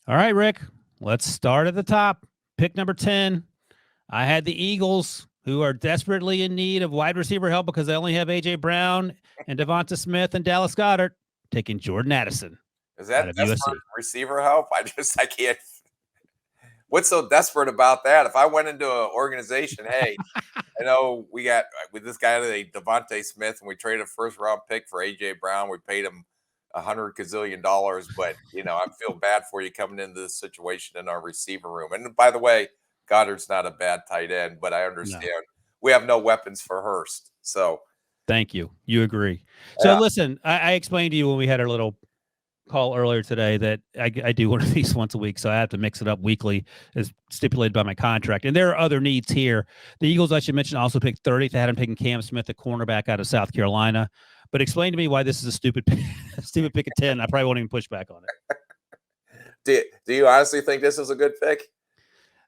All right, Rick, let's start at the top. Pick number 10. I had the Eagles, who are desperately in need of wide receiver help because they only have A.J. Brown and Devonta Smith and Dallas Goedert, taking Jordan Addison Is out that of desperate USC. receiver help? I can't. What's so desperate about that? If I went into an organization, hey, I know we got with this guy today, Devonta Smith, and we traded a first round pick for AJ Brown. We paid him $100 gazillion, but I feel bad for you coming into this situation in our receiver room. And by the way, Goddard's not a bad tight end, but I understand No. we have no weapons for Hurst. So Thank you. You agree. So listen, I explained to you when we had our little call earlier today that I do one of these once a week, so I have to mix it up weekly as stipulated by my contract. And there are other needs here. The Eagles, I should mention, also picked 30th. I had them picking Cam Smith, the cornerback out of South Carolina. But explain to me why this is a stupid pick at 10. I probably won't even push back on it. Do you honestly think this is a good pick?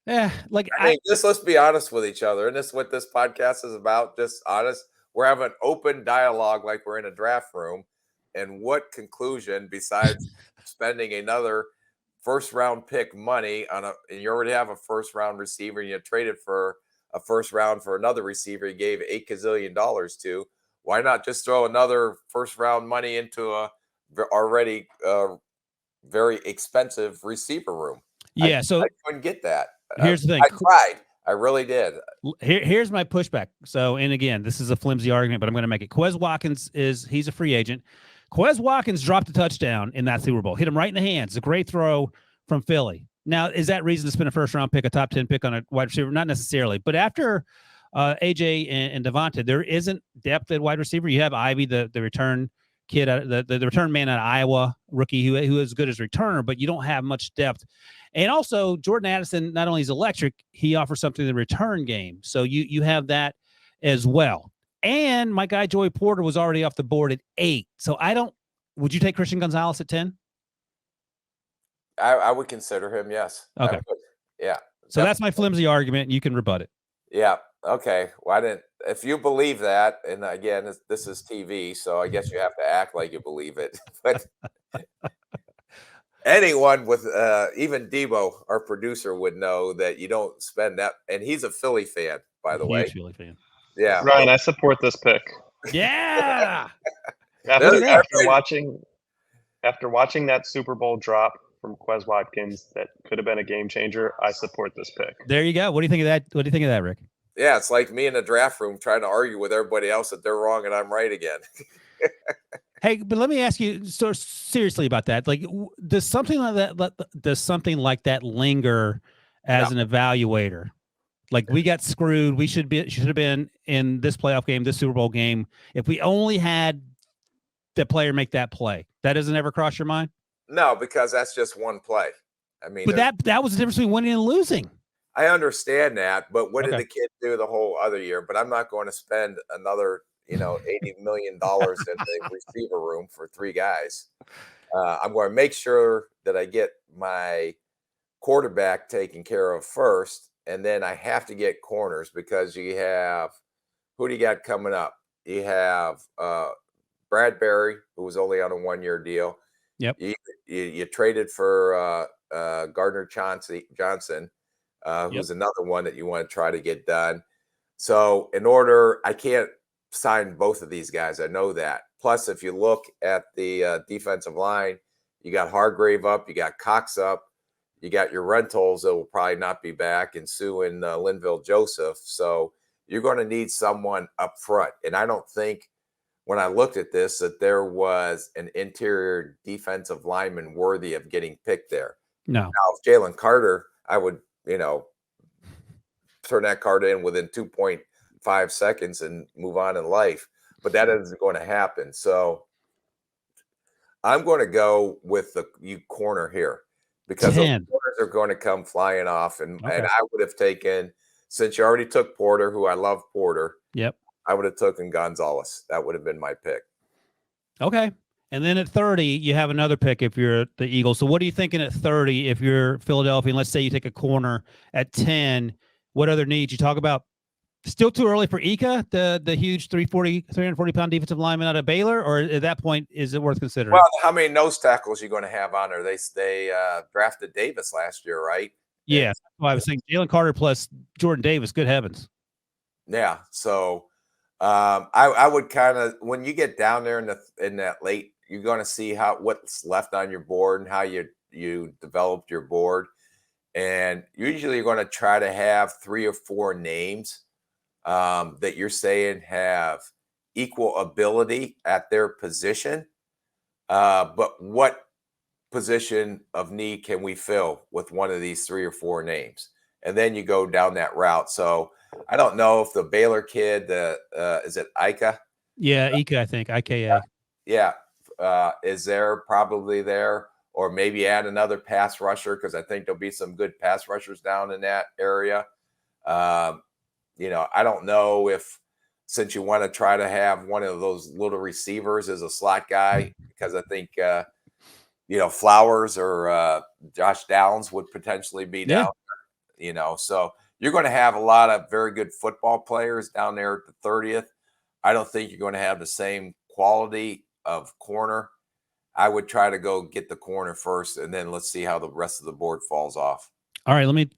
Yeah, let's be honest with each other. And this is what this podcast is about, just honest. We're having an open dialogue like we're in a draft room. And what conclusion, besides spending another first round pick money and you already have a first round receiver and you traded for a first round for another receiver you gave $8 gazillion to, why not just throw another first round money into a already very expensive receiver room? Yeah, I couldn't get that. Here's the thing. I tried. I really did. Here's my pushback. So, and again, this is a flimsy argument, but I'm going to make it. Quez Watkins he's a free agent. Quez Watkins dropped a touchdown in that Super Bowl, hit him right in the hands. A great throw from Philly. Now, is that reason to spend a first-round pick, a top 10 pick on a wide receiver? Not necessarily. But after AJ and Devonta, there isn't depth at wide receiver. You have Ivy, the return kid, the return man out of Iowa, rookie who is good as a returner, but you don't have much depth. And also, Jordan Addison, not only is electric, he offers something in the return game. So you have that as well. And my guy, Joey Porter, was already off the board at 8. So would you take Christian Gonzalez at 10? I would consider him, yes. Okay. Yeah. So that's my flimsy argument. You can rebut it. Yeah. Okay. Well, if you believe that, and again, this is TV, so I guess you have to act like you believe it. But anyone with even Debo, our producer, would know that you don't spend that. And he's a Philly fan, by the way. Huge Philly fan. Yeah. Ryan, I support this pick. Yeah. after watching that Super Bowl drop from Quez Watkins that could have been a game changer, I support this pick. There you go. What do you think of that? What do you think of that, Rick? Yeah, it's like me in the draft room trying to argue with everybody else that they're wrong and I'm right again. Hey, but let me ask you so seriously about that. Like, does something like that linger as an evaluator? Like, we got screwed. We should have been in this playoff game, this Super Bowl game, if we only had the player make that play. That doesn't ever cross your mind? No, because that's just one play. I mean, but that was the difference between winning and losing. I understand that, but what did the kid do the whole other year? But I'm not going to spend another, $80 million in the receiver room for 3 guys. I'm going to make sure that I get my quarterback taken care of first, and then I have to get corners because you have who do you got coming up? You have Bradbury, who was only on a 1-year deal. Yep. You traded for Gardner Johnson. Who's another one that you want to try to get done. So I can't sign both of these guys. I know that. Plus, if you look at the defensive line, you got Hargrave up, you got Cox up, you got your rentals that will probably not be back, and Sue and Linville Joseph. So you're going to need someone up front. And I don't think when I looked at this that there was an interior defensive lineman worthy of getting picked there. No. Now, if Jalen Carter, I would turn that card in within 2.5 seconds and move on in life. But that isn't going to happen. So I'm going to go with the corner here because those corners are going to come flying off. And I would have taken, since you already took Porter, who I love Porter. Yep. I would have taken Gonzalez. That would have been my pick. Okay. And then at 30, you have another pick if you're the Eagles. So what are you thinking at 30 if you're Philadelphia? And let's say you take a corner at 10. What other needs? You talk about Still too early for Ika, the huge 340-pound defensive lineman out of Baylor, or at that point, is it worth considering? Well, how many nose tackles are you going to have on there? They drafted Davis last year, right? Yeah, that's why I was saying Jalen Carter plus Jordan Davis. Good heavens. Yeah, so I would kind of, when you get down there in that late, you're going to see what's left on your board and how you developed your board, and usually you're going to try to have 3 or 4 names that you're saying have equal ability at their position, but what position of need can we fill with one of these 3 or 4 names? And then you go down that route. So I don't know if the Baylor kid, is it Ika? Yeah, Ika, I think, IKA. Yeah, is there probably there, or maybe add another pass rusher, because I think there'll be some good pass rushers down in that area. I don't know if, since you want to try to have one of those little receivers as a slot guy, because I think Flowers or Josh Downs would potentially be down there, so you're going to have a lot of very good football players down there at the 30th. I don't think you're going to have the same quality of corner. I would try to go get the corner first, and then let's see how the rest of the board falls off. All right, let me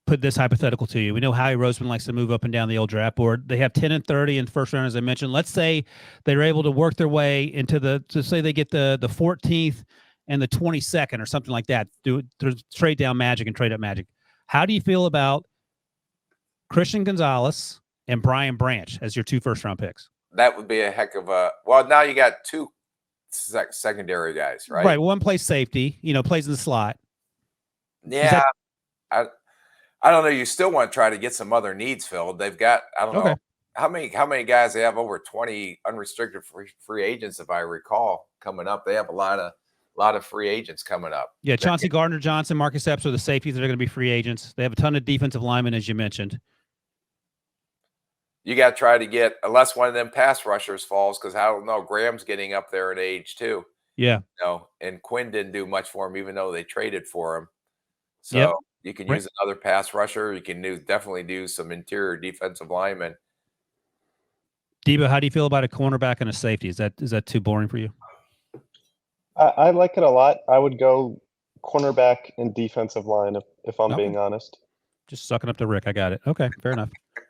put this hypothetical to you. We know Howie Roseman likes to move up and down the old draft board. They have 10 and 30 in first round, as I mentioned. Let's say they're able to work their way into say they get the 14th and the 22nd or something like that. Trade down Magic and trade up Magic. How do you feel about Christian Gonzalez and Brian Branch as your 2 first-round picks? That would be a heck of a – well, now you got 2 secondary guys, right? Right. One plays safety, plays in the slot. Yeah. I don't know. You still want to try to get some other needs filled. They've got, I don't know how many guys they have, over 20 unrestricted free agents, if I recall, coming up. They have a lot of free agents coming up. Yeah, Chauncey Gardner-Johnson, Marcus Epps are the safeties that are going to be free agents. They have a ton of defensive linemen, as you mentioned. You got to try to get, unless one of them pass rushers falls, because I don't know, Graham's getting up there in age too. Yeah. And Quinn didn't do much for him, even though they traded for him. So you can use another pass rusher. You can definitely do some interior defensive linemen. Debo, how do you feel about a cornerback and a safety? Is that too boring for you? I like it a lot. I would go cornerback and defensive line if I'm being honest. Just sucking up to Rick. I got it. Okay, fair enough.